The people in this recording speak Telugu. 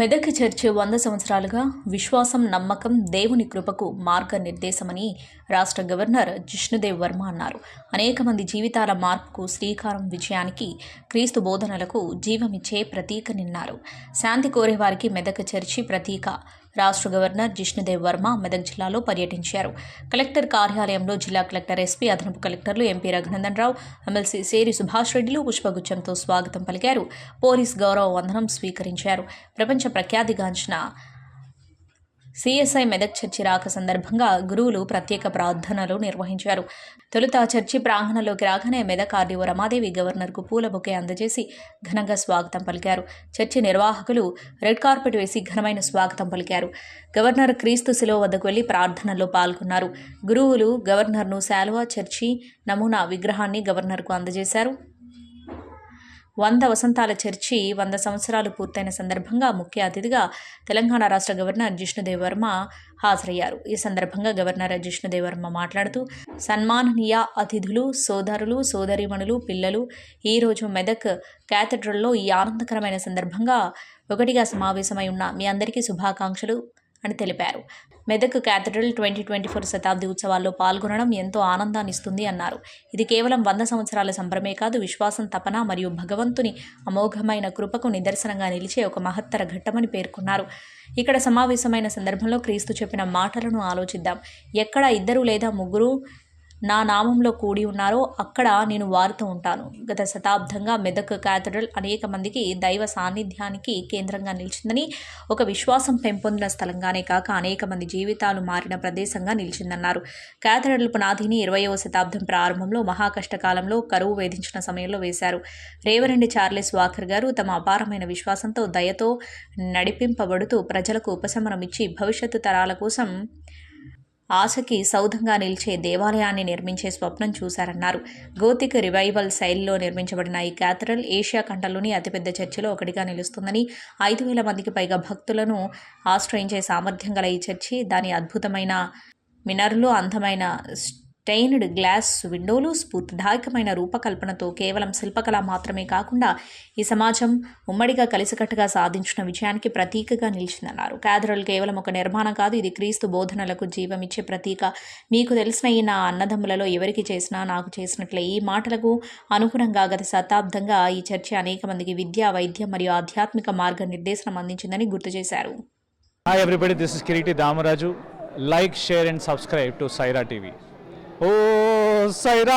మెదక్ చర్చ్ 100 సంవత్సరాలుగా విశ్వాసం, నమ్మకం, దేవుని కృపకు మార్గనిర్దేశమని రాష్ట్ర గవర్నర్ జిష్ణుదేవ్ వర్మ అన్నారు. అనేక మంది జీవితాల మార్పుకు శ్రీకారం, విజయానికి, క్రీస్తు బోధనలకు జీవమిచ్చే ప్రతీకనిన్నారు. శాంతి కోరేవారికి మెదక్ చర్చి ప్రతీక. రాష్ట్ర గవర్నర్ జిష్ణుదేవ్ వర్మ మెదక్ జిల్లాలో పర్యటించారు. కలెక్టర్ కార్యాలయంలో జిల్లా కలెక్టర్, ఎస్పీ, అదనపు కలెక్టర్లు, ఎంపీ రఘునందన్ రావు, ఎమ్మెల్సీ సేరి సుభాష్ రెడ్డిలు పుష్పగుచ్చంతో స్వాగతం పలికారు. పోలీస్ గౌరవ వందనం స్వీకరించారు. ప్రపంచ ప్రఖ్యాతిగాంచిన సిఎస్ఐ మెదక్ చర్చి రాక సందర్భంగా గురువులు ప్రత్యేక ప్రార్థనలు నిర్వహించారు. తొలుత చర్చి ప్రాంగణంలోకి రాగానే మెదక్ ఆర్డీఓ రమాదేవి గవర్నర్కు పూల బొకే అందజేసి ఘనంగా స్వాగతం పలికారు. చర్చి నిర్వాహకులు రెడ్ కార్పెట్ వేసి ఘనమైన స్వాగతం పలికారు. గవర్నర్ క్రీస్తు శిలువ వద్దకు వెళ్లి ప్రార్థనల్లో పాల్గొన్నారు. గురువులు గవర్నర్ను శాలువా, చర్చి నమూనా విగ్రహాన్ని గవర్నర్కు అందజేశారు. 100 వసంతాల చర్చి 100 సంవత్సరాలు పూర్తయిన సందర్భంగా ముఖ్య అతిథిగా తెలంగాణ రాష్ట్ర గవర్నర్ జిష్ణుదేవ్ వర్మ హాజరయ్యారు. ఈ సందర్భంగా గవర్నర్ జిష్ణుదేవ్ వర్మ మాట్లాడుతూ, సన్మాననీయ అతిథులు, సోదరులు, సోదరీమణులు, పిల్లలు, ఈరోజు మెదక్ క్యాథడ్రల్లో ఈ ఆనందకరమైన సందర్భంగా ఒకటిగా సమావేశమై ఉన్న మీ అందరికీ శుభాకాంక్షలు అని తెలిపారు. మెదక్ క్యాథడ్రల్ 2024 శతాబ్ది ఉత్సవాల్లో పాల్గొనడం ఎంతో ఆనందాన్ని ఇస్తుంది అన్నారు. ఇది కేవలం 100 సంవత్సరాల సంబరమే కాదు, విశ్వాసం, తపన మరియు భగవంతుని అమోఘమైన కృపకు నిదర్శనంగా నిలిచే ఒక మహత్తర ఘట్టమని పేర్కొన్నారు. ఇక్కడ సమావేశమైన సందర్భంలో క్రీస్తు చెప్పిన మాటలను ఆలోచిద్దాం. ఎక్కడ 2 లేదా 3 నా నామంలో కూడి ఉన్నారో అక్కడ నేను వారితో ఉంటాను. గత శతాబ్దంగా మెదక్ క్యాథడ్రల్ అనేక మందికి దైవ సాన్నిధ్యానికి కేంద్రంగా నిలిచిందని, ఒక విశ్వాసం పెంపొందిన స్థలంగానే కాక అనేక మంది జీవితాలు మారిన ప్రదేశంగా నిలిచిందన్నారు. క్యాథడ్రల్ పునాదిని 20వ శతాబ్దం ప్రారంభంలో మహాకష్టకాలంలో కరువు వేధించిన సమయంలో వేశారు. రేవరెండ్ చార్లెస్ వాకర్ గారు తమ అపారమైన విశ్వాసంతో, దయతో నడిపింపబడుతూ ప్రజలకు ఉపశమనం ఇచ్చి భవిష్యత్తు తరాల కోసం ఆశకి సౌధంగా నిలిచే దేవాలయాన్ని నిర్మించే స్వప్నం చూశారన్నారు. గోతిక్ రివైవల్ శైలిలో నిర్మించబడిన ఈ క్యాథడ్రల్ ఏషియా ఖండంలోని అతిపెద్ద చర్చిలో ఒకటిగా నిలుస్తుందని, 5,000 మందికి పైగా భక్తులను ఆశ్రయించే సామర్థ్యం గల ఈ చర్చి, దాని అద్భుతమైన మినర్లు, అందమైన స్టెయిన్డ్ గ్లాస్ విండోలు, స్ఫూర్తిదాయకమైన రూపకల్పనతో కేవలం శిల్పకళ మాత్రమే కాకుండా ఈ సమాజం ఉమ్మడిగా కలిసికట్టుగా సాధించిన విజయానికి ప్రతీకగా నిలిచిందన్నారు. క్యాథడ్రల్ కేవలం ఒక నిర్మాణం కాదు, ఇది క్రీస్తు బోధనలకు జీవమిచ్చే ప్రతీక. మీకు తెలిసిన ఈ నా అన్నదమ్ములలో ఎవరికి చేసినా నాకు చేసినట్లే. ఈ మాటలకు అనుగుణంగా గత శతాబ్దంగా ఈ చర్చి అనేక మందికి విద్య, వైద్యం మరియు ఆధ్యాత్మిక మార్గనిర్దేశనం అందించిందని గుర్తు చేశారు. Hi everybody, this is Kiriti Damaraju. Like, share and subscribe to Saira TV. Oh, Saira!